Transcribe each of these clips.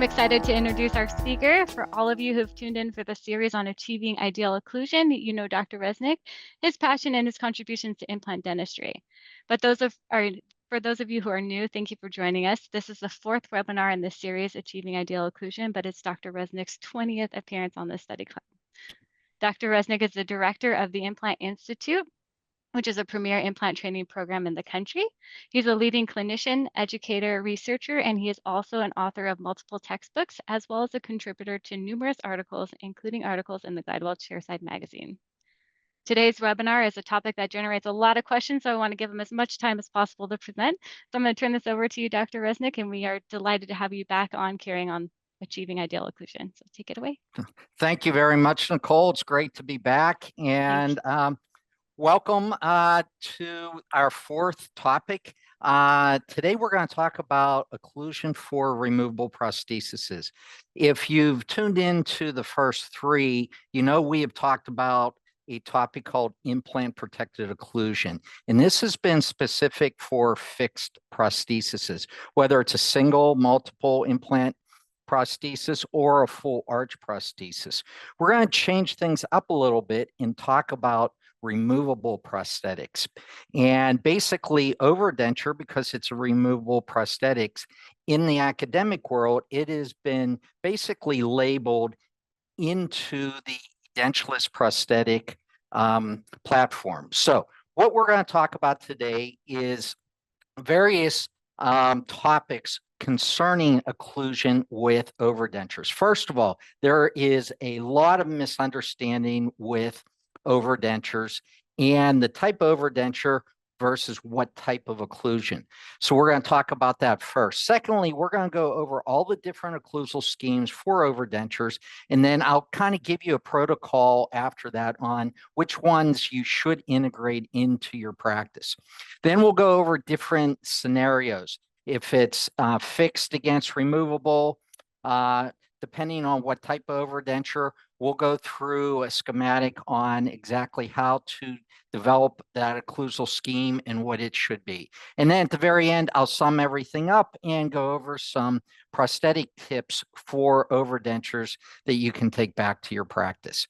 I'm excited to introduce our speaker. For all of you who've tuned in for the series on achieving ideal occlusion, you know Dr. Resnik, his passion and his contributions to implant dentistry. But for those of you who are new, thank you for joining us. This is the fourth webinar in this series, Achieving Ideal Occlusion, but it's Dr. Resnik's 20th appearance on this study club. Dr. Resnik is the director of the Implant Institute, which is a premier implant training program in the country. He's a leading clinician, educator, researcher, and he is also an author of multiple textbooks, as well as a contributor to numerous articles, including articles in the Glidewell Chairside magazine. Today's webinar is a topic that generates a lot of questions, so I want to give him as much time as possible to present. So I'm going to turn this over to you, Dr. Resnik, and we are delighted to have you back on carrying on achieving ideal occlusion. So take it away. Thank you very much, Nicole. It's great to be back. And welcome to our fourth topic. Today, we're going to talk about occlusion for removable prostheses. If you've tuned into the first three, you know we have talked about a topic called implant-protected occlusion. And this has been specific for fixed prostheses, whether it's a single, multiple implant prosthesis or a full arch prosthesis. We're going to change things up a little bit and talk about removable prosthetics. And basically overdenture, because it's a removable prosthetics, in the academic world, it has been basically labeled into the edentulous prosthetic platform. So what we're going to talk about today is various topics concerning occlusion with overdentures. First of all, there is a lot of misunderstanding with overdentures and the type of overdenture versus what type of occlusion. So we're going to talk about that first. Secondly, we're going to go over all the different occlusal schemes for overdentures, and then I'll kind of give you a protocol after that on which ones you should integrate into your practice. Then we'll go over different scenarios. If it's fixed against removable, depending on what type of overdenture, we'll go through a schematic on exactly how to develop that occlusal scheme and what it should be. And then at the very end, I'll sum everything up and go over some prosthetic tips for overdentures that you can take back to your practice.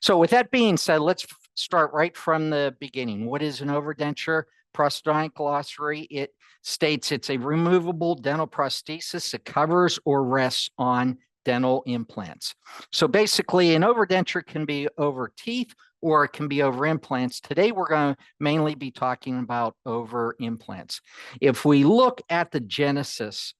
So with that being said, let's start right from the beginning. What is an overdenture? Prosthodontic glossary, it states it's a removable dental prosthesis that covers or rests on dental implants. So basically, an overdenture can be over teeth or it can be over implants. Today, we're going to mainly be talking about over implants. If we look at the genesis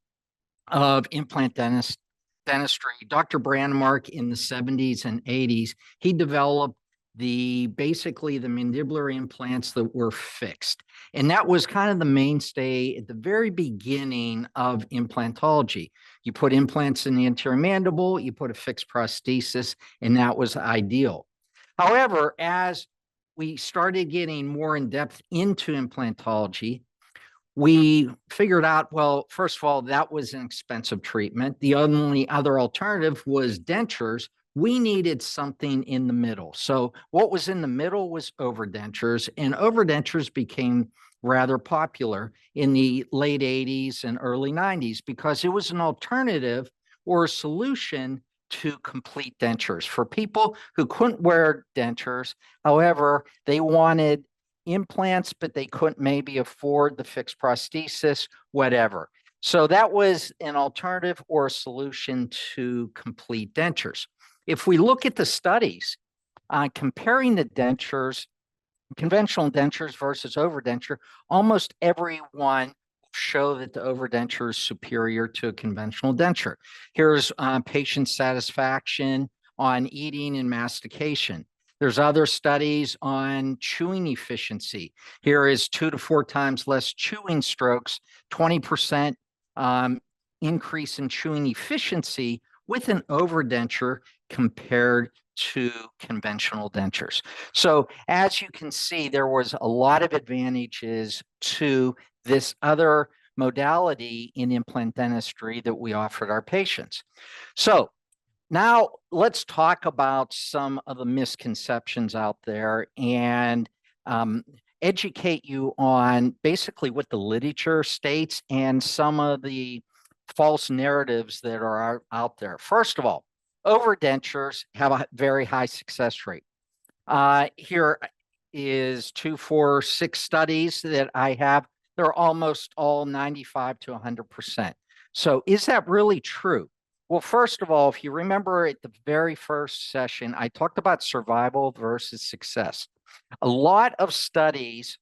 of implant dentistry, Dr. Brandmark in the 70s and 80s, he developed basically the mandibular implants that were fixed. And that was kind of the mainstay at the very beginning of implantology. You put implants in the anterior mandible, you put a fixed prosthesis, and that was ideal. However, as we started getting more in depth into implantology, we figured out, well, first of all, that was an expensive treatment. The only other alternative was dentures. We needed something in the middle. So what was in the middle was overdentures, and overdentures became rather popular in the late 80s and early 90s because it was an alternative or a solution to complete dentures for people who couldn't wear dentures. However, they wanted implants, but they couldn't maybe afford the fixed prosthesis, whatever. So that was an alternative or a solution to complete dentures. If we look at the studies comparing the dentures, conventional dentures versus overdenture, almost everyone show that the overdenture is superior to a conventional denture. Here's patient satisfaction on eating and mastication. There's other studies on chewing efficiency. Here is 2 to 4 times less chewing strokes, 20% increase in chewing efficiency with an overdenture compared to conventional dentures. So as you can see, there was a lot of advantages to this other modality in implant dentistry that we offered our patients. So now let's talk about some of the misconceptions out there and educate you on basically what the literature states and some of the false narratives that are out there. First of all, overdentures have a very high success rate. Here is 2, 4, 6 studies that I have. They're almost all 95 to 100%. So is that really true? Well, first of all, if you remember at the very first session, I talked about survival versus success. A lot of studies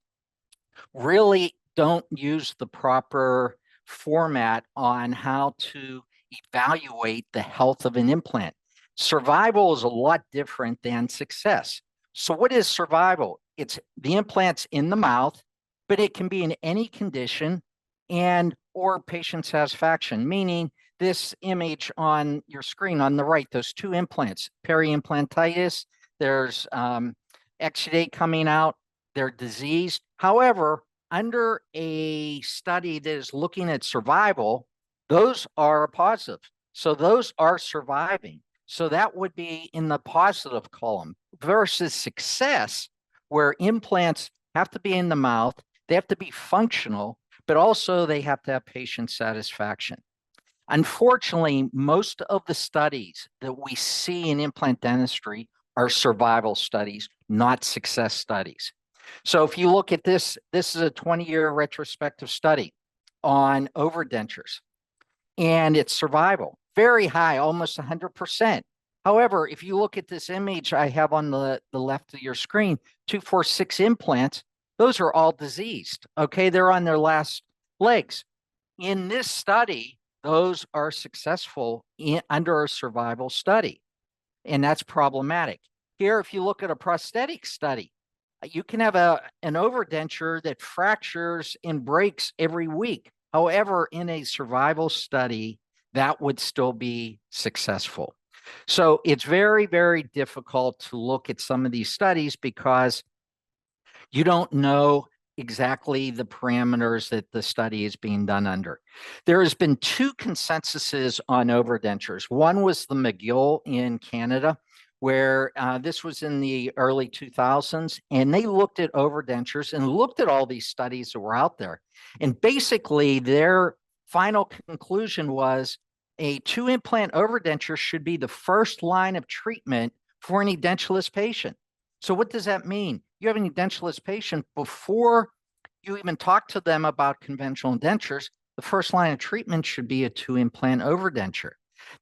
really don't use the proper format on how to evaluate the health of an implant. Survival is a lot different than success. So what is survival? It's the implant's in the mouth, but it can be in any condition and or patient satisfaction, meaning this image on your screen on the right, those 2 implants, peri-implantitis, there's exudate coming out, they're diseased. However, under a study that is looking at survival, those are positive. So those are surviving. So that would be in the positive column versus success, where implants have to be in the mouth, they have to be functional, but also they have to have patient satisfaction. Unfortunately, most of the studies that we see in implant dentistry are survival studies, not success studies. So if you look at this, this is a 20-year retrospective study on overdentures, and it's survival, very high, almost 100%. However, if you look at this image I have on the left of your screen, 2, 4, 6 implants, those are all diseased, okay? They're on their last legs. In this study, those are successful under a survival study, and that's problematic. Here, if you look at a prosthetic study, you can have an overdenture that fractures and breaks every week. However, in a survival study, that would still be successful. So it's very, very difficult to look at some of these studies because you don't know exactly the parameters that the study is being done under. There has been 2 consensuses on overdentures. One was the McGill in Canada, where this was in the early 2000s, and they looked at overdentures and looked at all these studies that were out there. And basically, their final conclusion was a 2-implant overdenture should be the first line of treatment for an edentulous patient. So what does that mean? You have an edentulous patient, before you even talk to them about conventional dentures, the first line of treatment should be a 2-implant overdenture.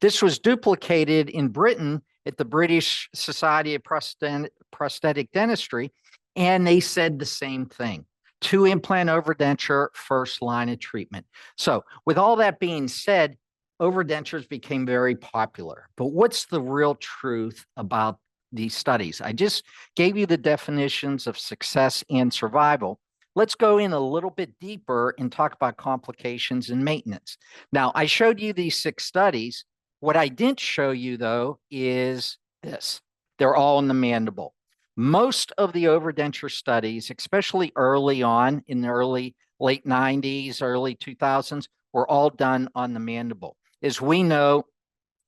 This was duplicated in Britain at the British Society of Prosthetic Dentistry, and they said the same thing. 2-implant overdenture, first line of treatment. So with all that being said, overdentures became very popular. But what's the real truth about these studies? I just gave you the definitions of success and survival. Let's go in a little bit deeper and talk about complications and maintenance. Now, I showed you these 6 studies. What I didn't show you, though, is this. They're all in the mandible. Most of the overdenture studies, especially early on in the late 90s, early 2000s, were all done on the mandible. As we know,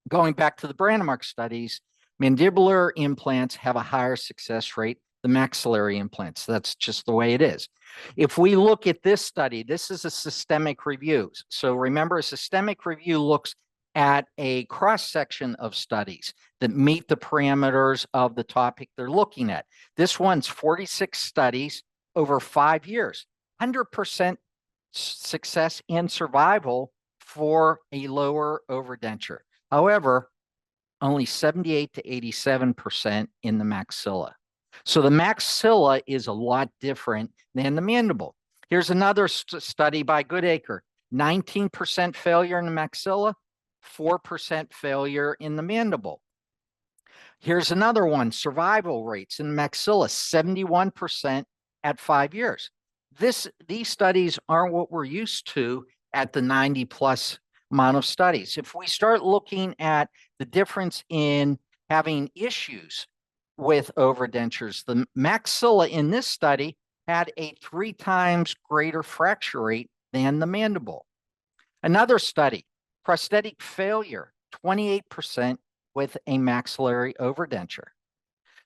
going back to the Brandemark studies, mandibular implants have a higher success rate than maxillary implants. That's just the way it is. If we look at this study, this is a systemic review. So remember, a systemic review looks at a cross-section of studies that meet the parameters of the topic they're looking at. This one's 46 studies over 5 years, 100% success and survival for a lower overdenture. However, only 78 to 87% in the maxilla. So the maxilla is a lot different than the mandible. Here's another study by Goodacre, 19% failure in the maxilla, 4% failure in the mandible. Here's another one, survival rates in the maxilla, 71% at 5 years. These studies aren't what we're used to at the 90+ amount of studies. If we start looking at the difference in having issues with overdentures, the maxilla in this study had a 3 times greater fracture rate than the mandible. Another study, prosthetic failure, 28% with a maxillary overdenture.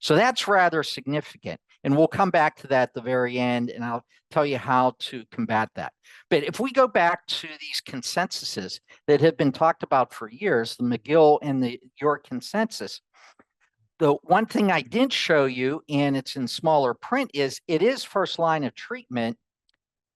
So that's rather significant. And we'll come back to that at the very end, and I'll tell you how to combat that. But if we go back to these consensuses that have been talked about for years, the McGill and the York consensus, the one thing I didn't show you, and it's in smaller print, is it is first line of treatment.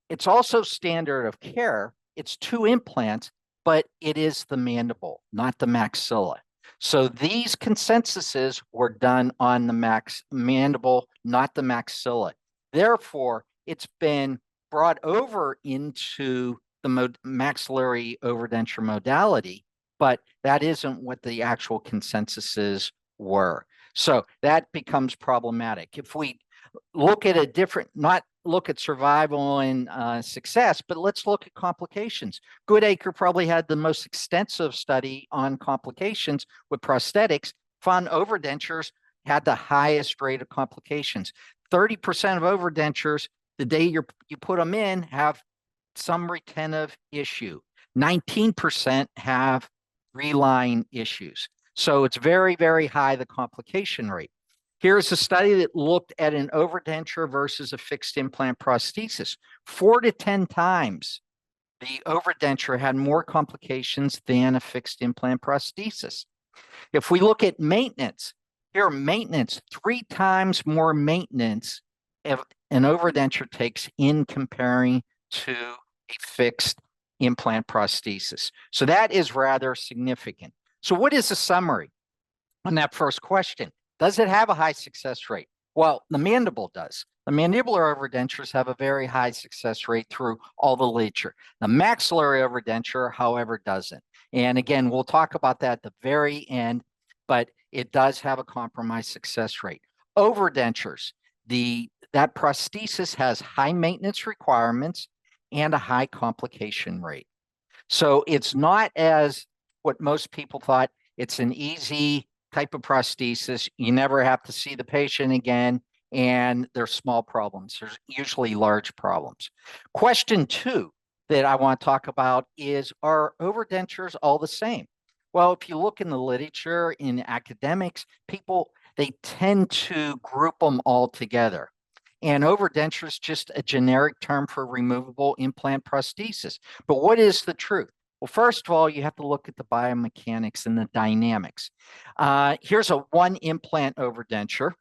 It's also standard of care. It's 2 implants, but it is the mandible, not the maxilla. So these consensuses were done on the mandible, not the maxilla. Therefore, it's been brought over into the maxillary overdenture modality, but that isn't what the actual consensuses were. So that becomes problematic. If we look at a different, not look at survival and success, but let's look at complications. Goodacre probably had the most extensive study on complications with prosthetics, found overdentures had the highest rate of complications. 30% of overdentures, the day you put them in, have some retentive issue. 19% have reline issues. So it's very, very high, the complication rate. Here's a study that looked at an overdenture versus a fixed implant prosthesis. 4 to 10 times the overdenture had more complications than a fixed implant prosthesis. If we look at maintenance, here maintenance, 3 times more maintenance if an overdenture takes in comparing to a fixed implant prosthesis. So that is rather significant. So what is the summary on that first question? Does it have a high success rate? Well, the mandible does. The mandibular overdentures have a very high success rate through all the literature. The maxillary overdenture, however, doesn't. And again, we'll talk about that at the very end, but it does have a compromised success rate. Overdentures, that prosthesis has high maintenance requirements and a high complication rate. So it's not as what most people thought. It's an easy type of prosthesis. You never have to see the patient again, and there's small problems. There's usually large problems. Question 2 that I want to talk about is, are overdentures all the same? Well, if you look in the literature, in academics, they tend to group them all together. And overdenture is just a generic term for removable implant prosthesis. But what is the truth? Well, first of all, you have to look at the biomechanics and the dynamics. Here's a 1 implant overdenture,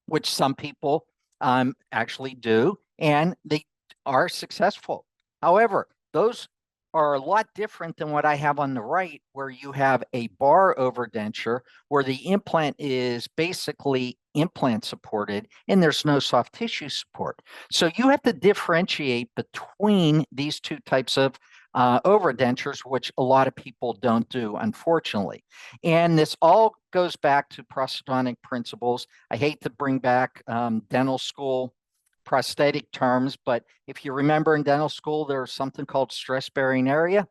which some people actually do, and they are successful. However, those are a lot different than what I have on the right, where you have a bar overdenture, where the implant is basically implant supported and there's no soft tissue support. So you have to differentiate between these 2 types of overdentures, which a lot of people don't do, unfortunately. And this all goes back to prosthodontic principles. I hate to bring back dental school prosthetic terms, but if you remember in dental school, there's something called stress-bearing area.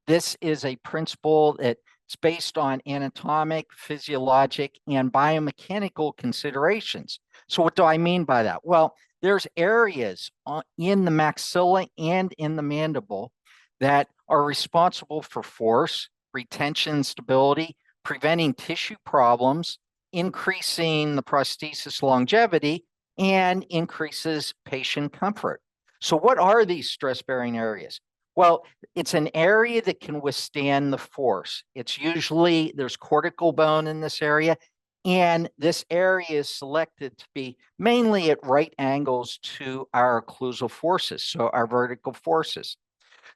This is a principle that's based on anatomic, physiologic, and biomechanical considerations. So what do I mean by that? Well, there's areas in the maxilla and in the mandible that are responsible for force, retention, stability, preventing tissue problems, increasing the prosthesis longevity, and increases patient comfort. So what are these stress-bearing areas? Well, it's an area that can withstand the force. It's usually, there's cortical bone in this area, and this area is selected to be mainly at right angles to our occlusal forces, so our vertical forces.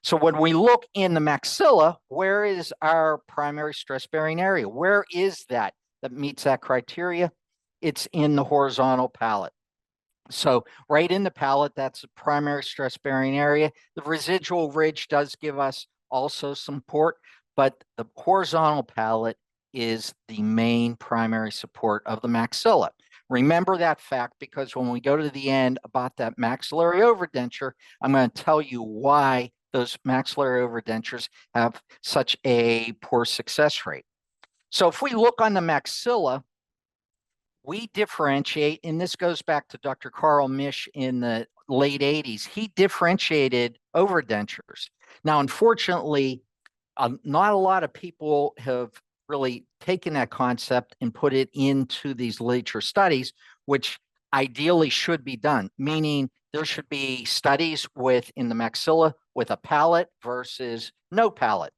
So when we look in the maxilla, where is our primary stress-bearing area? Where is that meets that criteria? It's in the horizontal palate. So right in the palate, that's the primary stress-bearing area. The residual ridge does give us also support, but the horizontal palate is the main primary support of the maxilla. Remember that fact, because when we go to the end about that maxillary overdenture, I'm going to tell you why those maxillary overdentures have such a poor success rate. So if we look on the maxilla, we differentiate, and this goes back to Dr. Carl Misch in the late 80s. He differentiated overdentures. Now, unfortunately, not a lot of people have really taken that concept and put it into these literature studies, which ideally should be done, meaning there should be studies in the maxilla with a palate versus no palate.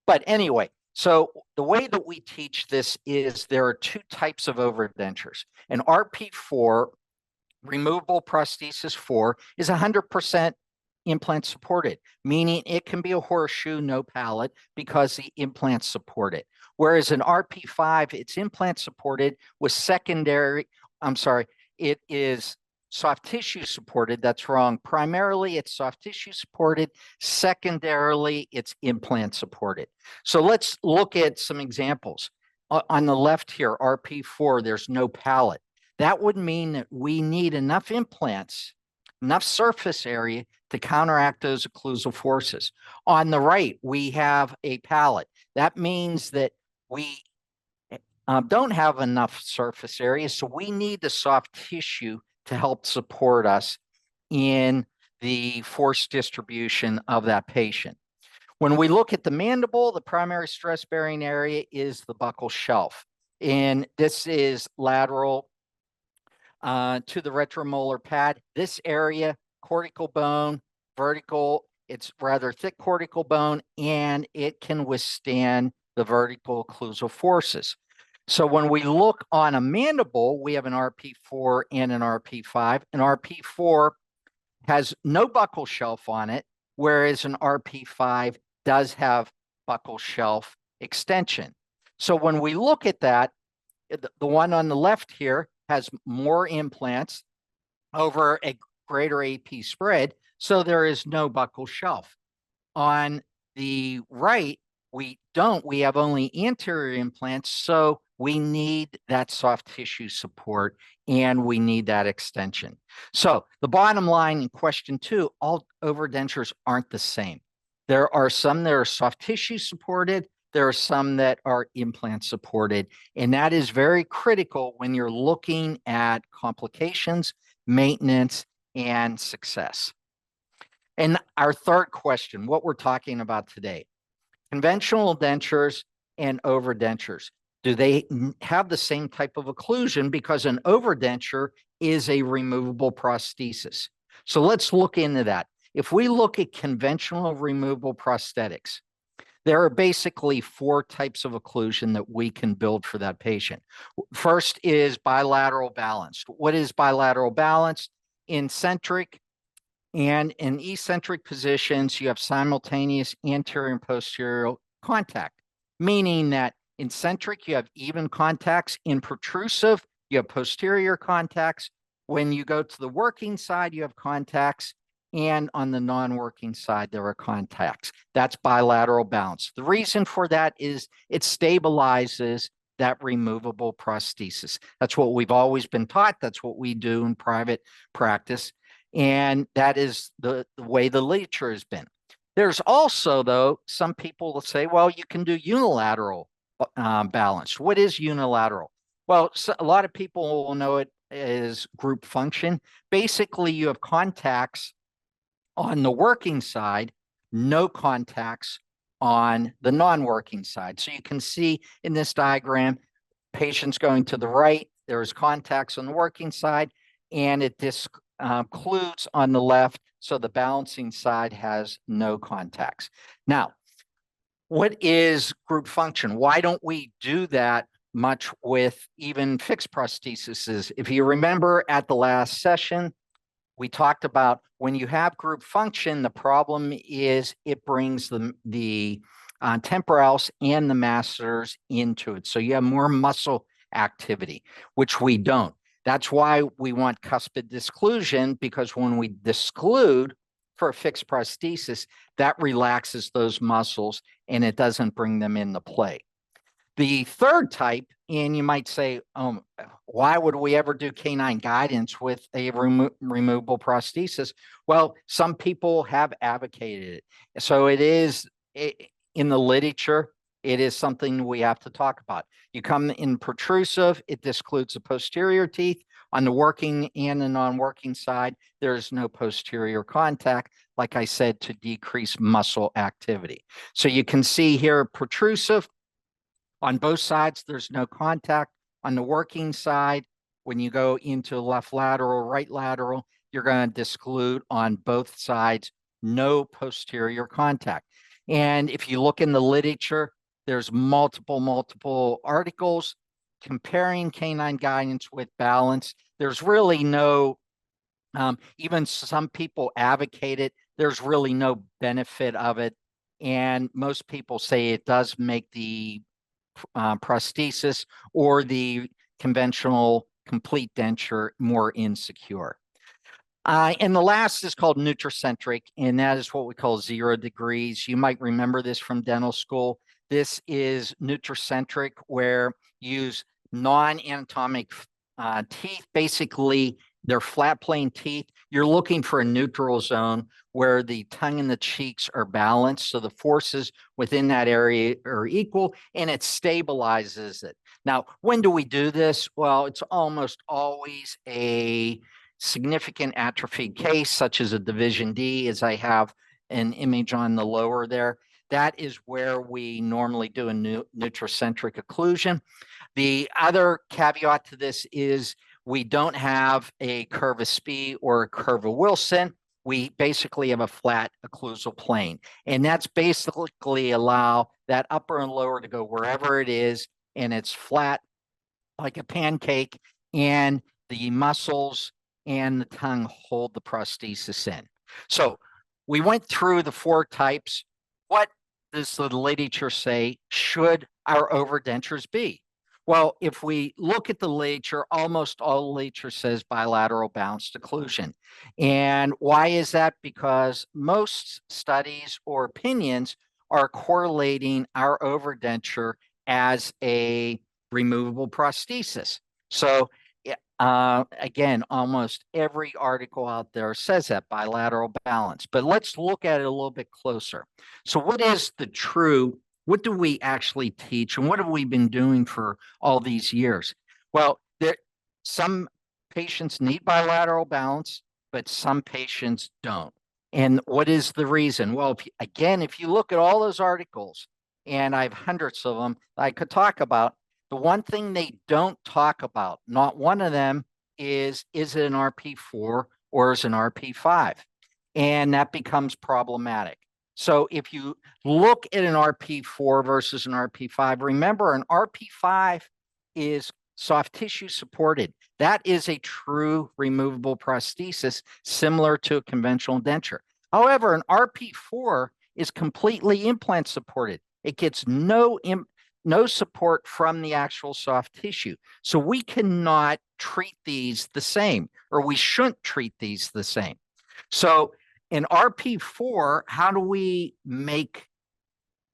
But anyway, so the way that we teach this is there are two types of overdentures. An RP4, removable prosthesis 4, is 100% implant supported, meaning it can be a horseshoe, no palate, because the implants support it. Whereas an RP5, it's implant supported with it is soft tissue supported. That's wrong. Primarily, it's soft tissue supported. Secondarily, it's implant supported. So let's look at some examples. On the left here, RP4, there's no palate. That would mean that we need enough implants, enough surface area to counteract those occlusal forces. On the right, we have a palate. That means that we don't have enough surface area, so we need the soft tissue to help support us in the force distribution of that patient. When we look at the mandible, the primary stress-bearing area is the buccal shelf, and this is lateral to the retromolar pad. This area, cortical bone, vertical, it's rather thick cortical bone, and it can withstand the vertical occlusal forces. So when we look on a mandible, we have an RP4 and an RP5. An RP4 has no buccal shelf on it, whereas an RP5 does have buccal shelf extension. So when we look at that, the one on the left here has more implants over a greater AP spread, so there is no buccal shelf. On the right, we have only anterior implants, so we need that soft tissue support and we need that extension. So the bottom line in question 2, all overdentures aren't the same. There are some that are soft tissue supported, there are some that are implant supported, and that is very critical when you're looking at complications, maintenance, and success. And our third question, what we're talking about today, conventional dentures and overdentures. Do they have the same type of occlusion? Because an overdenture is a removable prosthesis. So let's look into that. If we look at conventional removable prosthetics, there are basically 4 types of occlusion that we can build for that patient. First is bilateral balanced. What is bilateral balanced? In centric and in eccentric positions, you have simultaneous anterior and posterior contact, meaning that in centric, you have even contacts. In protrusive, you have posterior contacts. When you go to the working side, you have contacts. And on the non-working side, there are contacts. That's bilateral balance. The reason for that is it stabilizes that removable prosthesis. That's what we've always been taught. That's what we do in private practice. And that is the way the literature has been. There's also, though, some people will say, well, you can do unilateral balance. What is unilateral? Well, a lot of people will know it as group function. Basically, you have contacts on the working side, no contacts on the non-working side. So you can see in this diagram, patients going to the right, there's contacts on the working side, and it occludes on the left, so the balancing side has no contacts. Now, what is group function? Why don't we do that much with even fixed prostheses? If you remember at the last session, we talked about when you have group function, the problem is it brings the temporals and the masseters into it. So you have more muscle activity, which we don't. That's why we want cuspid disclusion, because when we disclude for a fixed prosthesis, that relaxes those muscles and it doesn't bring them into play. The third type, and you might say, why would we ever do canine guidance with a removable prosthesis? Well, some people have advocated it. So it is in the literature, it is something we have to talk about. You come in protrusive, it discludes the posterior teeth. On the working and the non-working side, there's no posterior contact, like I said, to decrease muscle activity. So you can see here protrusive. On both sides, there's no contact. On the working side, When you go into left lateral, right lateral, you're going to disclude on both sides, no posterior contact. And if you look in the literature, there's multiple articles comparing canine guidance with balance. There's really no, even some people advocate it. There's really no benefit of it. And most people say it does make the prosthesis or the conventional complete denture more insecure. And the last is called nutricentric, and that is what we call 0 degrees. You might remember this from dental school. This is nutricentric, where you use non-anatomic teeth. Basically, they're flat plane teeth. You're looking for a neutral zone where the tongue and the cheeks are balanced, so the forces within that area are equal, and it stabilizes it. Now, when do we do this? Well, it's almost always a significant atrophy case, such as a division D, as I have an image on the lower there. That is where we normally do a nutricentric occlusion. The other caveat to this is we don't have a curve of Spee or a curve of Wilson. We basically have a flat occlusal plane. And that's basically allow that upper and lower to go wherever it is, and it's flat like a pancake, and the muscles and the tongue hold the prosthesis in. So we went through the 4 types. What does the literature say should our overdentures be? Well, if we look at the literature, almost all the literature says bilateral balanced occlusion. And why is that? Because most studies or opinions are correlating our overdenture as a removable prosthesis. So again, almost every article out there says that bilateral balance, but let's look at it a little bit closer. So what is the true, what do we actually teach, and what have we been doing for all these years? Well, some patients need bilateral balance, but some patients don't. And what is the reason? Well, if you look at all those articles, and I have hundreds of them I could talk about, the one thing they don't talk about, not one of them, is it an RP4 or is it an RP5? And that becomes problematic. So if you look at an RP4 versus an RP5, remember an RP5 is soft tissue supported. That is a true removable prosthesis, similar to a conventional denture. However, an RP4 is completely implant supported. It gets no support from the actual soft tissue. So we cannot treat these the same, or we shouldn't treat these the same. So in RP4, how do we make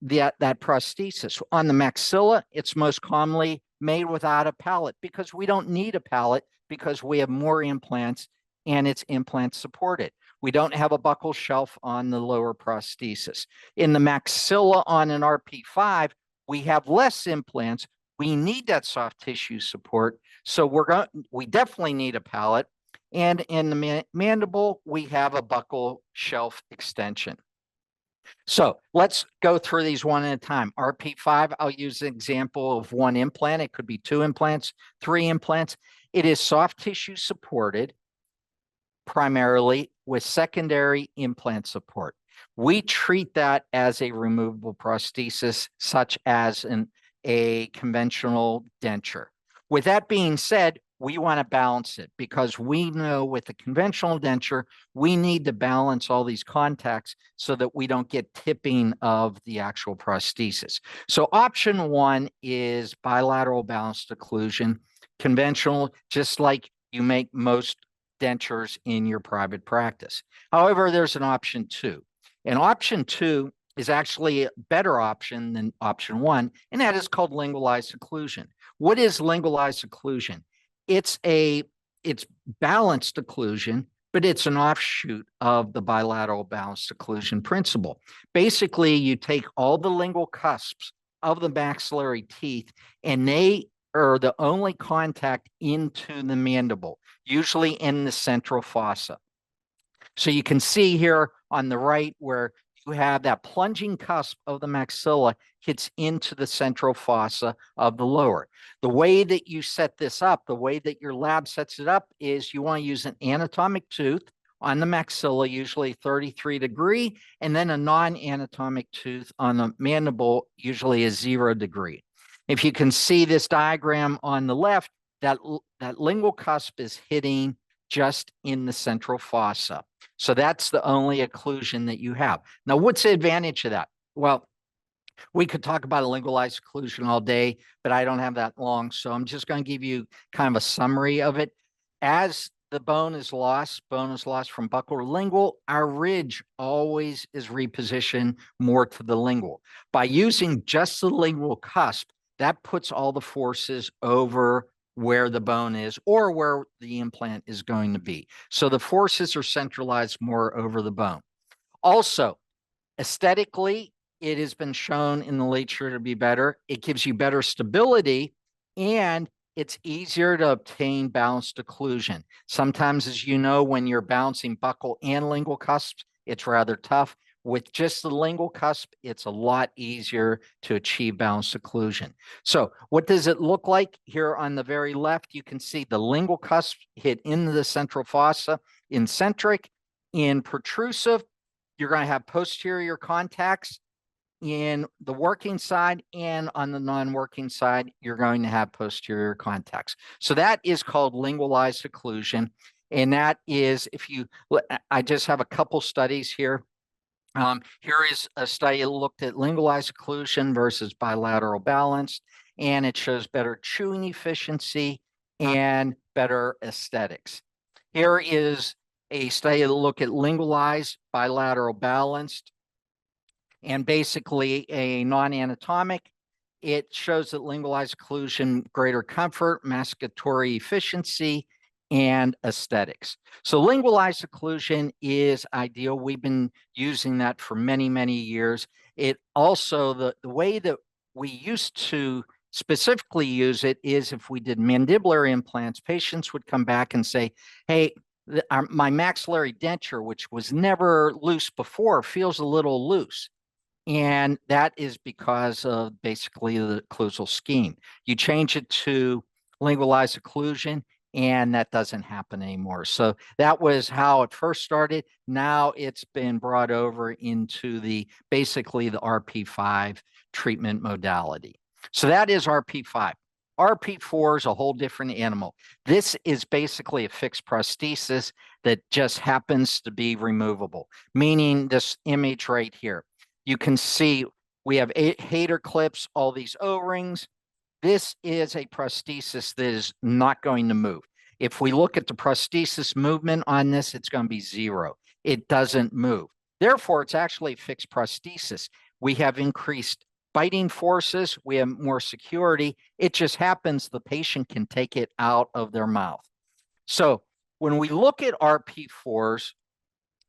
that prosthesis? On the maxilla, it's most commonly made without a palate, because we don't need a palate, because we have more implants and it's implant supported. We don't have a buccal shelf on the lower prosthesis. In the maxilla on an RP5, we have less implants. We need that soft tissue support. So we definitely need a palate. And in the mandible, we have a buccal shelf extension. So let's go through these one at a time. RP5, I'll use an example of 1 implant. It could be 2 implants, 3 implants. It is soft tissue supported, primarily with secondary implant support. We treat that as a removable prosthesis, such as a conventional denture. With that being said, we want to balance it, because we know with the conventional denture, we need to balance all these contacts so that we don't get tipping of the actual prosthesis. So option 1 is bilateral balanced occlusion, conventional, just like you make most dentures in your private practice. However, there's an option 2. And option 2 is actually a better option than option 1, and that is called lingualized occlusion. What is lingualized occlusion? It's balanced occlusion, but it's an offshoot of the bilateral balanced occlusion principle. Basically, you take all the lingual cusps of the maxillary teeth, and they are the only contact into the mandible, usually in the central fossa. So you can see here on the right where have that plunging cusp of the maxilla hits into the central fossa of the lower. The way that you set this up, the way that your lab sets it up is you want to use an anatomic tooth on the maxilla, usually 33°, and then a non-anatomic tooth on the mandible, usually a 0°. If you can see this diagram on the left, that lingual cusp is hitting just in the central fossa. So that's the only occlusion that you have. Now, what's the advantage of that? Well, we could talk about a lingualized occlusion all day, but I don't have that long. So I'm just going to give you kind of a summary of it. As the bone is lost from buccal to lingual, our ridge always is repositioned more to the lingual. By using just the lingual cusp, that puts all the forces over where the bone is or where the implant is going to be. So the forces are centralized more over the bone. Also, aesthetically, it has been shown in the literature to be better. It gives you better stability, and it's easier to obtain balanced occlusion. Sometimes, as you know, when you're balancing buccal and lingual cusps, it's rather tough. With just the lingual cusp, it's a lot easier to achieve balanced occlusion. So what does it look like? Here on the very left, you can see the lingual cusp hit into the central fossa in centric. In protrusive, you're going to have posterior contacts. In the working side and on the non-working side, you're going to have posterior contacts. So that is called lingualized occlusion. And that is, if you, I just have a couple studies here. Here is a study that looked at lingualized occlusion versus bilateral balance, and it shows better chewing efficiency and better aesthetics. Here is a study that looked at lingualized, bilateral balanced, and basically a non-anatomic. It shows that lingualized occlusion, greater comfort, masticatory efficiency, and aesthetics. So lingualized occlusion is ideal. We've been using that for many, many years. It also, the way that we used to specifically use it is if we did mandibular implants, patients would come back and say, hey, my maxillary denture, which was never loose before, feels a little loose. And that is because of basically the occlusal scheme. You change it to lingualized occlusion, and that doesn't happen anymore. So that was how it first started. Now it's been brought over into basically the RP5 treatment modality. So that is RP5. RP4 is a whole different animal. This is basically a fixed prosthesis that just happens to be removable, meaning this image right here. You can see we have Hader clips, all these O-rings. This is a prosthesis that is not going to move. If we look at the prosthesis movement on this, it's going to be 0. It doesn't move. Therefore, it's actually a fixed prosthesis. We have increased biting forces. We have more security. It just happens the patient can take it out of their mouth. So when we look at RP4s,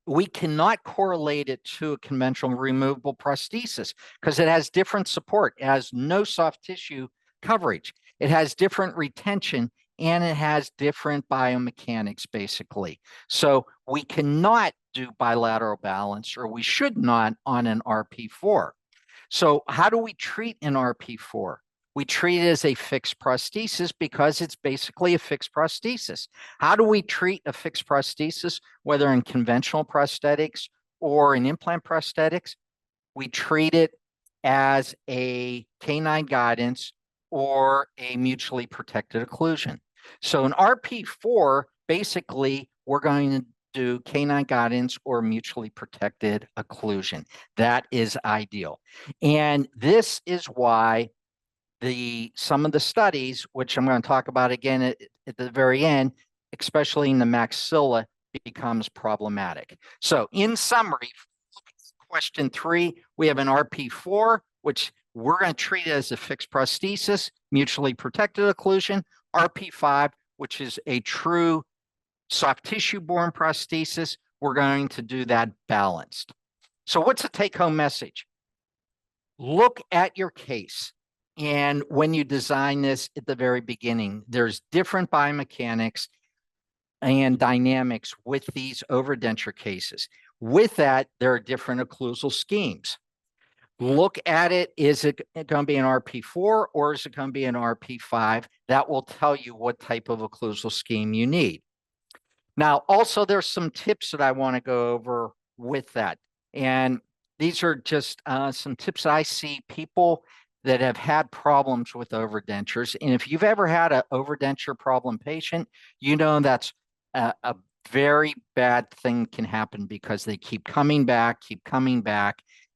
we cannot correlate it to a conventional removable prosthesis because it has different support. It has no soft tissue coverage. It has different retention, and it has different biomechanics, basically. So we cannot do bilateral balance, or we should not, on an RP4. So how do we treat an RP4? We treat it as a fixed prosthesis because it's basically a fixed prosthesis. How do we treat a fixed prosthesis, whether in conventional prosthetics or in implant prosthetics? We treat it as a canine guidance or a mutually protected occlusion. So in RP4, basically, we're going to do canine guidance or mutually protected occlusion. That is ideal. And this is why some of the studies, which I'm going to talk about again at the very end, especially in the maxilla, becomes problematic. So in summary, question 3, we have an RP4, which we're going to treat as a fixed prosthesis, mutually protected occlusion. RP5, which is a true soft tissue-borne prosthesis, we're going to do that balanced. So what's the take-home message? Look at your case. And when you design this at the very beginning, there's different biomechanics and dynamics with these overdenture cases. With that, there are different occlusal schemes. Look at it. Is it going to be an RP4 or is it going to be an RP5? That will tell you what type of occlusal scheme you need. Now, also, there's some tips that I want to go over with that. And these are just some tips that I see people that have had problems with overdentures. And if you've ever had an overdenture problem patient, you know that's a very bad thing can happen because they keep coming back,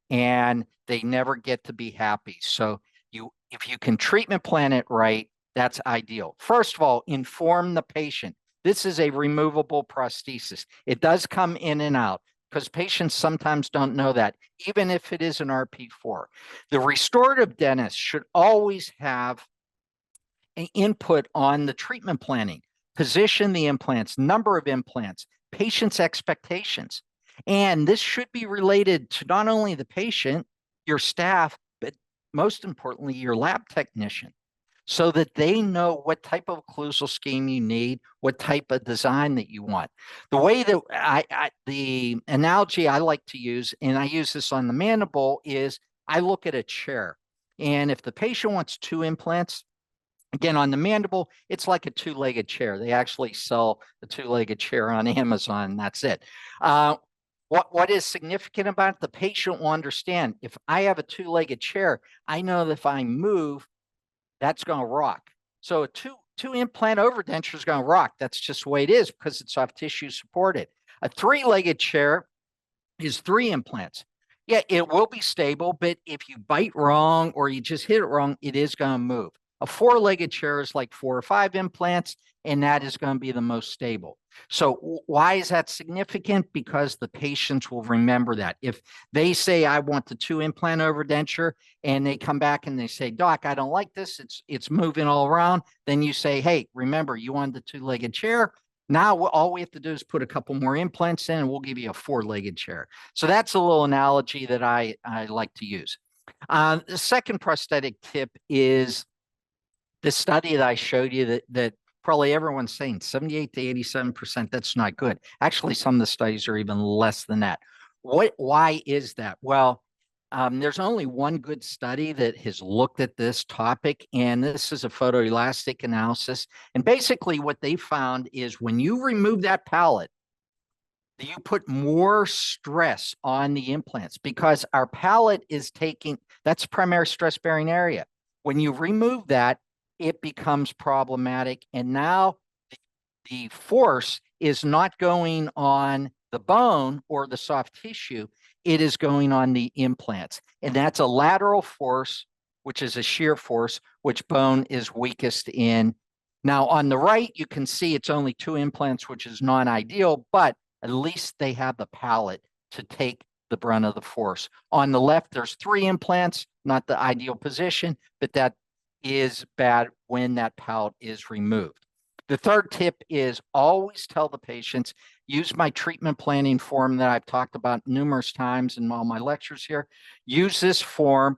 and they never get to be happy. So if you can treatment plan it right, that's ideal. First of all, inform the patient. This is a removable prosthesis. It does come in and out because patients sometimes don't know that, even if it is an RP4. The restorative dentist should always have an input on the treatment planning, position the implants, number of implants, patient's expectations. And this should be related to not only the patient, your staff, but most importantly, your lab technician, so that they know what type of occlusal scheme you need, what type of design that you want. The way that the analogy I like to use, and I use this on the mandible, is I look at a chair. And if the patient wants 2 implants, again, on the mandible, it's like a 2-legged chair. They actually sell a 2-legged chair on Amazon. That's it. What is significant about it? The patient will understand. If I have a 2-legged chair, I know that if I move, that's going to rock. So a two implant overdenture is going to rock. That's just the way it is because it's soft tissue supported. A 3-legged chair is 3 implants. Yeah, it will be stable, but if you bite wrong or you just hit it wrong, it is going to move. A 4-legged chair is like 4 or 5 implants, and that is going to be the most stable. So why is that significant? Because the patients will remember that. If they say, I want the 2-implant overdenture, and they come back and they say, Doc, I don't like this, it's moving all around, then you say, hey, remember, you wanted the 2-legged chair. Now all we have to do is put a couple more implants in and we'll give you a 4-legged chair. So that's a little analogy that I like to use. The second prosthetic tip is the study that I showed you that probably everyone's saying 78 to 87%, that's not good. Actually, some of the studies are even less than that. Why is that? Well, there's only one good study that has looked at this topic, and this is a photoelastic analysis. And basically what they found is when you remove that palate, you put more stress on the implants because our palate is taking, that's primary stress bearing area. When you remove that, it becomes problematic. And now the force is not going on the bone or the soft tissue, it is going on the implants. And that's a lateral force, which is a shear force, which bone is weakest in. Now on the right, you can see it's only 2 implants, which is non-ideal, but at least they have the palate to take the brunt of the force. On the left, there's 3 implants, not the ideal position, but that is bad when that palate is removed. The third tip is always tell the patients, use my treatment planning form that I've talked about numerous times in all my lectures here. Use this form,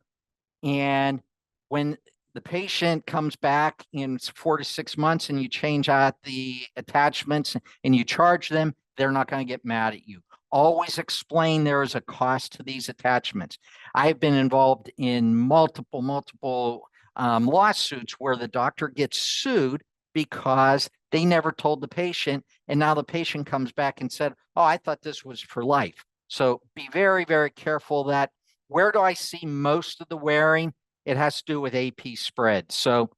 and when the patient comes back in 4 to 6 months and you change out the attachments and you charge them, they're not going to get mad at you. Always explain there is a cost to these attachments. I've been involved in multiple lawsuits where the doctor gets sued because they never told the patient, and now the patient comes back and said, oh, I thought this was for life. So be very, very careful that where do I see most of the wearing? It has to do with AP spread. So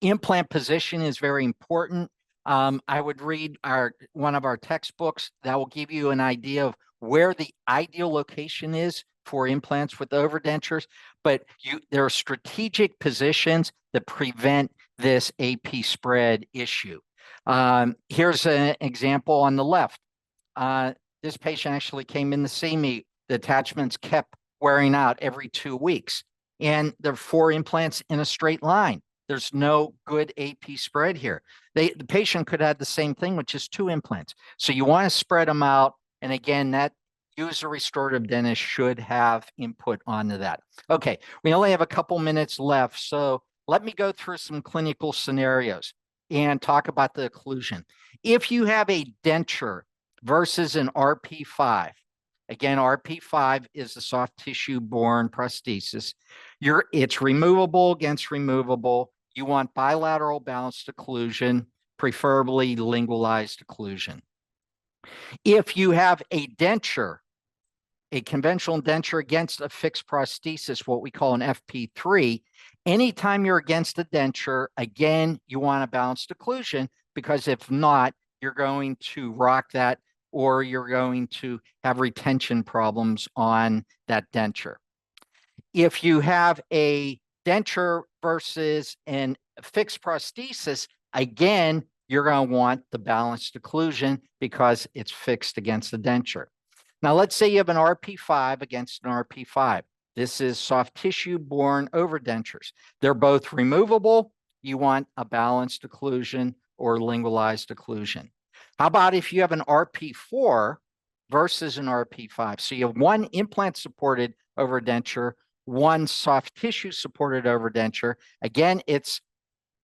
implant position is very important. I would read one of our textbooks that will give you an idea of where the ideal location is for implants with overdentures, but there are strategic positions that prevent this AP spread issue. Here's an example on the left. This patient actually came in to see me. The attachments kept wearing out every 2 weeks, and there are 4 implants in a straight line. There's no good AP spread here. The patient could have the same thing with just 2 implants. So you want to spread them out. And again, that user restorative dentist should have input onto that. Okay, we only have a couple minutes left. So let me go through some clinical scenarios and talk about the occlusion. If you have a denture versus an RP5, Again, RP5 is the soft tissue borne prosthesis. It's removable against removable. You want bilateral balanced occlusion, preferably lingualized occlusion. If you have a denture, a conventional denture against a fixed prosthesis, what we call an FP3, anytime you're against a denture, again, you want a balanced occlusion, because if not, you're going to rock that, or you're going to have retention problems on that denture. If you have a denture versus a fixed prosthesis, again, you're going to want the balanced occlusion because it's fixed against the denture. Now, let's say you have an RP5 against an RP5. This is soft tissue borne overdentures. They're both removable. You want a balanced occlusion or lingualized occlusion. How about if you have an RP4 versus an RP5? So you have one implant supported overdenture, one soft tissue supported overdenture. Again, it's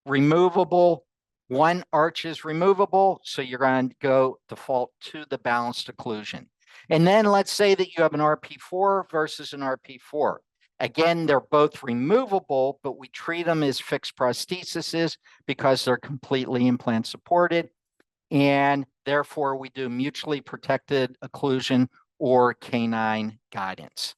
removable. One arch is removable, so you're going to go default to the balanced occlusion. And then let's say that you have an RP4 versus an RP4. Again, they're both removable, but we treat them as fixed prostheses because they're completely implant supported. And therefore, we do mutually protected occlusion or canine guidance.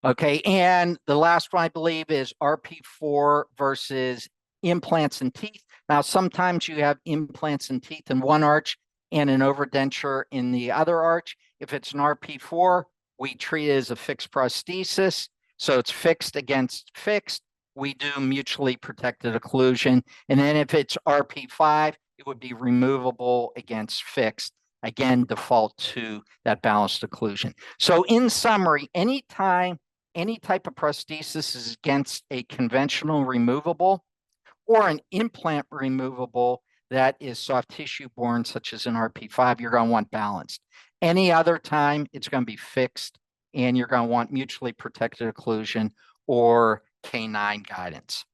Okay, and the last one I believe is RP4 versus implants and teeth. Now, sometimes you have implants and teeth in one arch and an overdenture in the other arch. If it's an RP4, we treat it as a fixed prosthesis. So it's fixed against fixed. We do mutually protected occlusion. And then if it's RP5, it would be removable against fixed. Again, default to that balanced occlusion. So in summary, anytime any type of prosthesis is against a conventional removable or an implant removable that is soft tissue borne, such as an RP5, you're going to want balanced. Any other time, it's going to be fixed, and you're going to want mutually protected occlusion or canine guidance.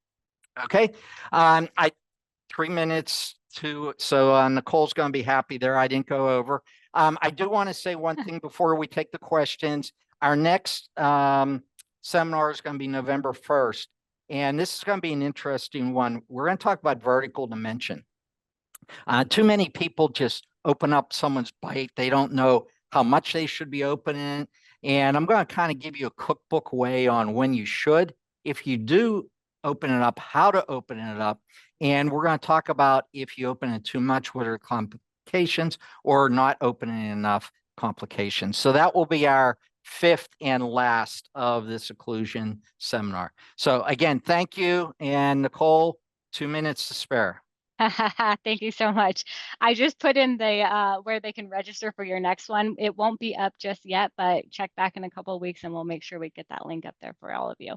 Okay, 3 minutes to, so Nicole's going to be happy there. I didn't go over. I do want to say one thing before we take the questions. Our next seminar is going to be November 1st, and this is going to be an interesting one. We're going to talk about vertical dimension. Too many people just open up someone's bite. They don't know how much they should be opening. And I'm going to kind of give you a cookbook way on when you should. If you do open it up, how to open it up. And we're going to talk about if you open it too much, what are complications, or not opening enough complications. So that will be our 5th and last of this occlusion seminar. So again, thank you. And Nicole, 2 minutes to spare. Thank you so much. I just put in the where they can register for your next one. It won't be up just yet, but check back in a couple of weeks and we'll make sure we get that link up there for all of you.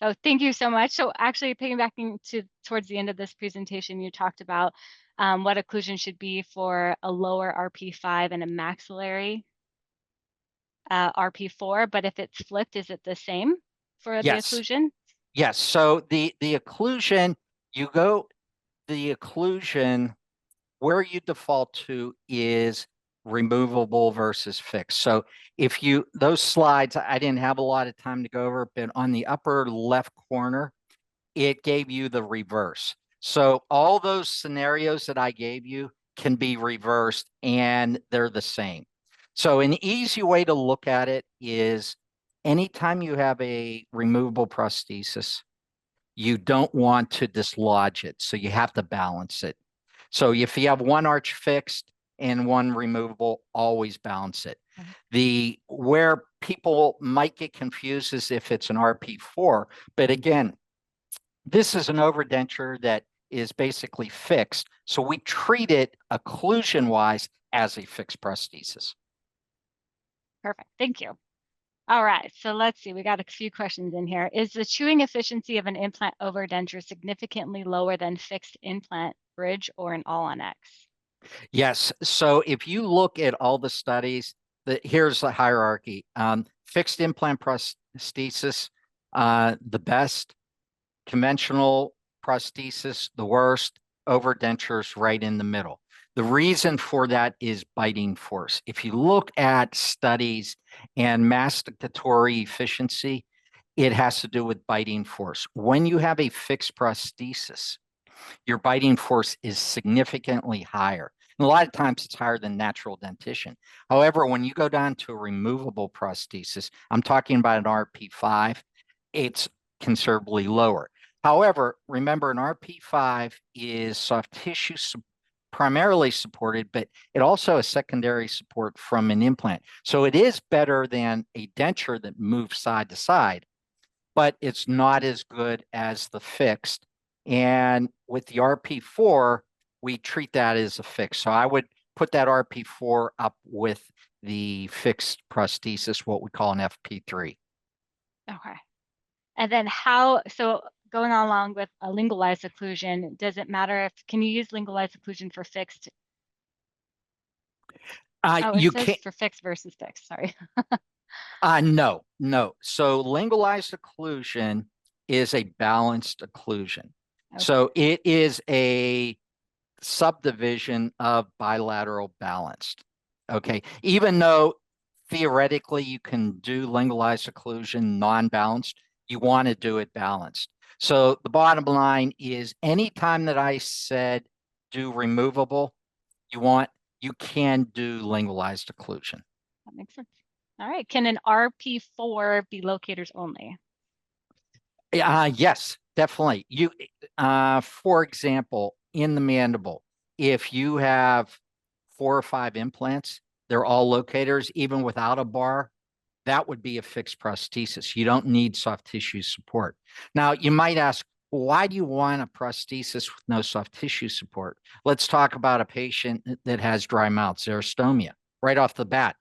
So thank you so much. So actually piggybacking towards the end of this presentation, you talked about what occlusion should be for a lower RP5 and a maxillary RP4, but if it's flipped, is it the same for the occlusion? Yes. So the occlusion, the occlusion, where you default to is removable versus fixed. So if those slides, I didn't have a lot of time to go over, but on the upper left corner, it gave you the reverse. So all those scenarios that I gave you can be reversed and they're the same. So an easy way to look at it is anytime you have a removable prosthesis, you don't want to dislodge it. So you have to balance it. So if you have one arch fixed and one removable, always balance it. Where people might get confused is if it's an RP4, but again, this is an overdenture that is basically fixed. So we treat it occlusion-wise as a fixed prosthesis. Perfect, thank you. All right, so let's see, we got a few questions in here. Is the chewing efficiency of an implant overdenture significantly lower than fixed implant bridge or an all-on-X? Yes, so if you look at all the studies, here's the hierarchy. Fixed implant prosthesis, the best. Conventional prosthesis, the worst. Overdentures right in the middle. The reason for that is biting force. If you look at studies and masticatory efficiency, it has to do with biting force. When you have a fixed prosthesis, your biting force is significantly higher. And a lot of times it's higher than natural dentition. However, when you go down to a removable prosthesis, I'm talking about an RP5, it's considerably lower. However, remember an RP5 is soft tissue primarily supported, but it also has secondary support from an implant. So it is better than a denture that moves side to side, but it's not as good as the fixed. And with the RP4, we treat that as a fixed. So I would put that RP4 up with the fixed prosthesis, what we call an FP3. Okay. And then so going along with a lingualized occlusion, does it matter can you use lingualized occlusion for fixed? Oh, it You says can't. for fixed versus fixed, sorry. No. So lingualized occlusion is a balanced occlusion. Okay. So it is a subdivision of bilateral balanced. Okay. Even though theoretically you can do lingualized occlusion non-balanced, you want to do it balanced. So the bottom line is anytime that I said do removable, you can do lingualized occlusion. That makes sense. All right. Can an RP4 be locators only? Yes, definitely. For example, in the mandible, if you have 4 or 5 implants, they're all locators, even without a bar, that would be a fixed prosthesis. You don't need soft tissue support. Now, you might ask, why do you want a prosthesis with no soft tissue support? Let's talk about a patient that has dry mouth, xerostomia, right off the bat.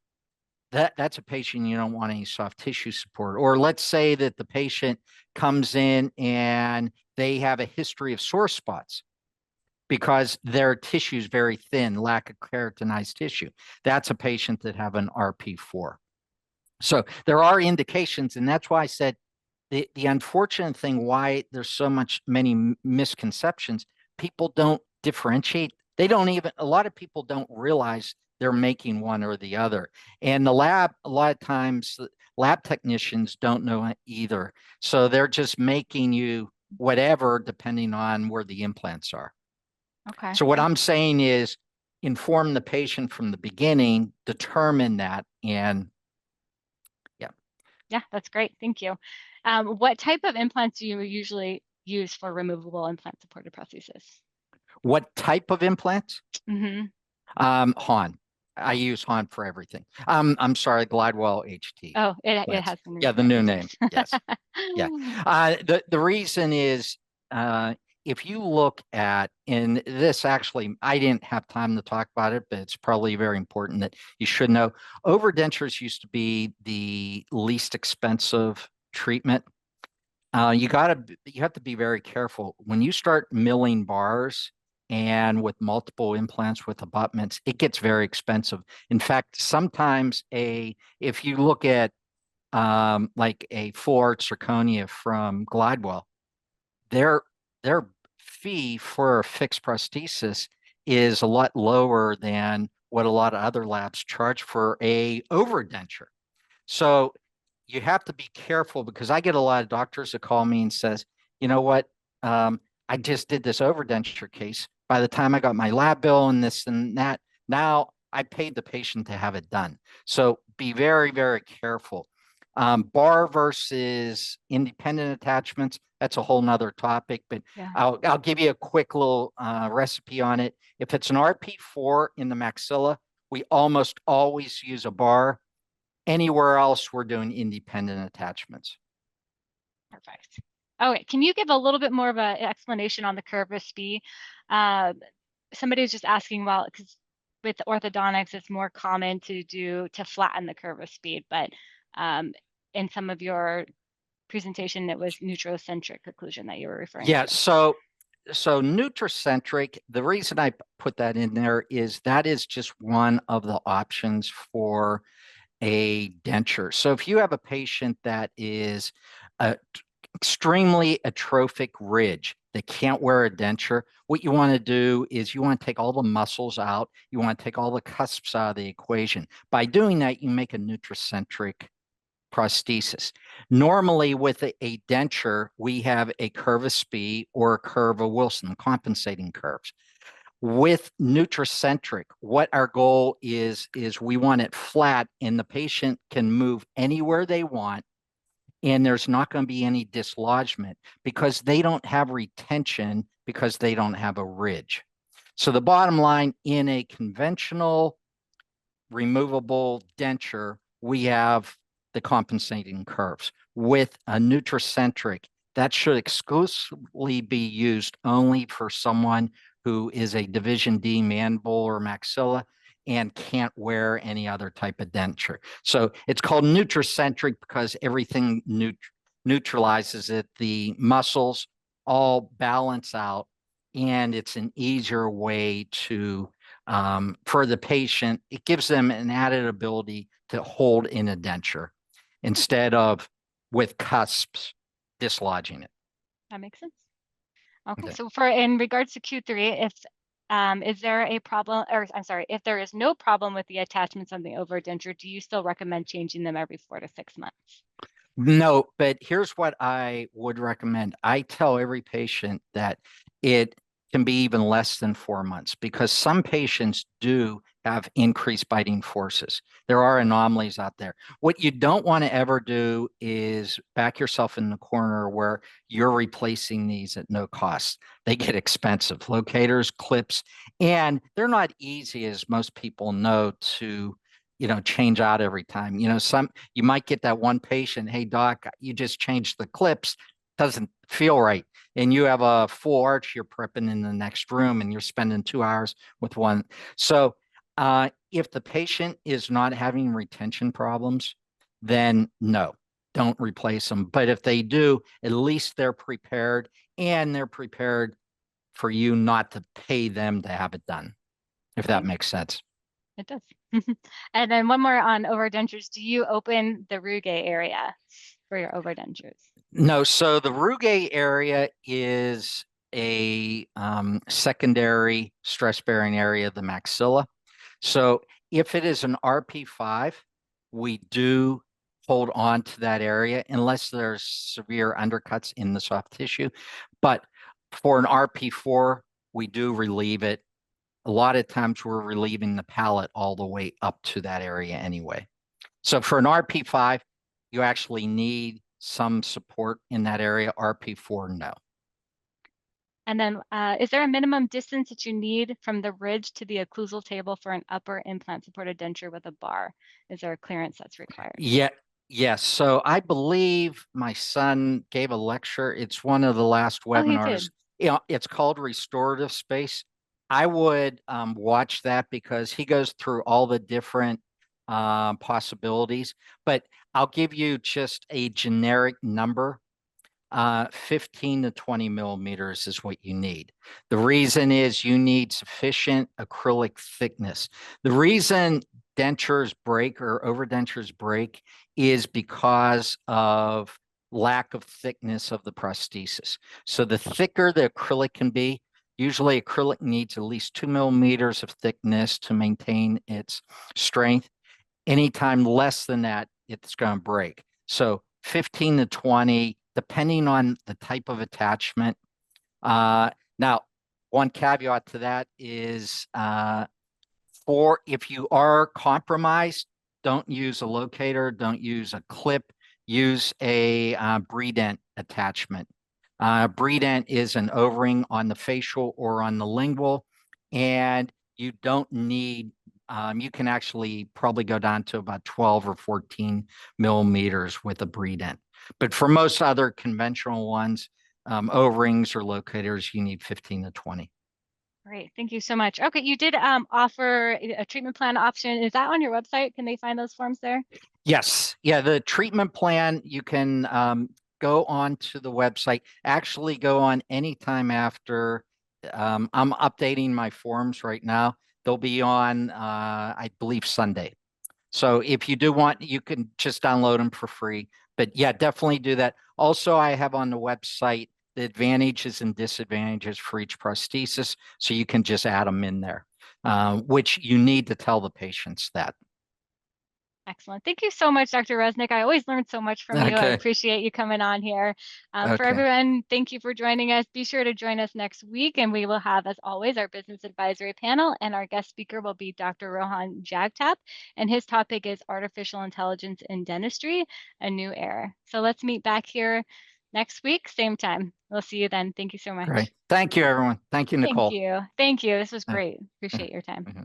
That's a patient you don't want any soft tissue support. Or let's say that the patient comes in and they have a history of sore spots because their tissue is very thin, lack of keratinized tissue. That's a patient that have an RP4. So there are indications, and that's why I said the unfortunate thing why there's so many misconceptions, people don't differentiate. They don't even, a lot of people don't realize they're making one or the other. And the lab, a lot of times, lab technicians don't know either. So they're just making you whatever depending on where the implants are. Okay. So what I'm saying is inform the patient from the beginning, determine that, and yeah. Yeah, that's great. Thank you. What type of implants do you usually use for removable implant supported prosthesis? What type of implants? Mm-hmm. Han. I use Han for everything. I'm sorry, Glidewell HT Oh, it plants. has the new Yeah, the new pronunciation. name. Yes. Yeah. The reason is if you look at, and this actually, I didn't have time to talk about it, but it's probably very important that you should know. Overdentures used to be the least expensive treatment. You have to be very careful when you start milling bars and with multiple implants with abutments, it gets very expensive. In fact, sometimes if you look at like a full art zirconia from Glidewell, their their fee for a fixed prosthesis is a lot lower than what a lot of other labs charge for a overdenture. So you have to be careful because I get a lot of doctors that call me and says, you know what, I just did this overdenture case. By the time I got my lab bill and this and that, now I paid the patient to have it done. So be very, very careful. Bar versus independent attachments, that's a whole nother topic, but Yeah. I'll give you a quick little recipe on it. If it's an RP4 in the maxilla, we almost always use a bar. Anywhere else, we're doing independent attachments. Perfect. Okay, can you give a little bit more of an explanation on the curved fee? Somebody was just asking, well, because with orthodontics, it's more common to flatten the curve of speed, but in some of your presentation, it was neurocentric occlusion that you were referring Yeah, to. so nutracentric, the reason I put that in there is that is just one of the options for a denture. So if you have a patient that is a extremely atrophic ridge, that can't wear a denture, what you want to do is you want to take all the muscles out. You want to take all the cusps out of the equation. By doing that, you make a nutricentric prosthesis. Normally, with a denture, we have a curve of Spee or a curve of Wilson, compensating curves. With nutricentric, what our goal is we want it flat and the patient can move anywhere they want, and there's not going to be any dislodgement because they don't have retention because they don't have a ridge. So the bottom line, in a conventional removable denture, we have the compensating curves. With a nutricentric, that should exclusively be used only for someone who is a Division D mandible or maxilla and can't wear any other type of denture. So it's called nutricentric because everything neutralizes it. The muscles all balance out, and it's an easier way to, for the patient, it gives them an added ability to hold in a denture instead of with cusps dislodging it. That makes sense. Okay, Okay. so in regards to Q3, if is there a problem, or I'm sorry, if there is no problem with the attachments on the overdenture, do you still recommend changing them every 4 to 6 months? No, but here's what I would recommend. I tell every patient that it can be even less than 4 months because some patients do have increased biting forces. There are anomalies out there. What you don't want to ever do is back yourself in the corner where you're replacing these at no cost. They get expensive. Locators, clips, and they're not easy, as most people know, to change out every time. You might get that one patient, hey doc, you just changed the clips, doesn't feel right. And you have a full arch you're prepping in the next room and you're spending 2 hours with one. So if the patient is not having retention problems, then no, don't replace them. But if they do, at least they're prepared, and they're prepared for you not to pay them to have it done, if that Right. makes sense. It does. And then one more on overdentures. Do you open the rugae area for your overdentures? No, so the rugae area is a secondary stress-bearing area of the maxilla. So if it is an RP5, we do hold on to that area unless there's severe undercuts in the soft tissue. But for an RP4, we do relieve it. A lot of times we're relieving the palate all the way up to that area anyway. So for an RP5, you actually need some support in that area. RP4, no. And then is there a minimum distance that you need from the ridge to the occlusal table for an upper implant supported denture with a bar? Is there a clearance that's required? Yeah, yes. So I believe my son gave a lecture. It's one of the last Oh, he webinars. did. It's called Restorative Space. I would watch that because he goes through all the different possibilities. But I'll give you just a generic number. 15 to 20 millimeters is what you need. The reason is you need sufficient acrylic thickness. The reason dentures break or overdentures break is because of lack of thickness of the prosthesis. So the thicker the acrylic can be, usually acrylic needs at least 2 millimeters of thickness to maintain its strength. Anytime less than that, it's going to break. So 15 to 20, depending on the type of attachment. Now, one caveat to that is for if you are compromised, don't use a locator, don't use a clip, use a Bredent attachment. Bredent is an O-ring on the facial or on the lingual, and you don't need, you can actually probably go down to about 12 or 14 millimeters with a Bredent. But for most other conventional ones, O-rings or locators, you need 15 to 20. Great. Thank you so much. Okay, you did offer a treatment plan option. Is that on your website? Can they find those forms there? Yes. Yeah, the treatment plan, you can go on to the website, actually go on anytime after. I'm updating my forms right now. They'll be on, I believe, Sunday. So if you do want, you can just download them for free. But yeah, definitely do that. Also, I have on the website the advantages and disadvantages for each prosthesis, so you can just add them in there, which you need to tell the patients that. Excellent. Thank you so much, Dr. Resnik. I always learn so much from you. I Okay. appreciate you coming on here. For Okay. everyone, thank you for joining us. Be sure to join us next week, and we will have, as always, our business advisory panel, and our guest speaker will be Dr. Rohan Jagtap, and his topic is artificial intelligence in dentistry, a new era. So let's meet back here next week, same time. We'll see you then. Thank you so Great. much. Thank you, everyone. Thank you, Thank Nicole. you. Thank you. This was Uh, great. uh, Appreciate your time. uh.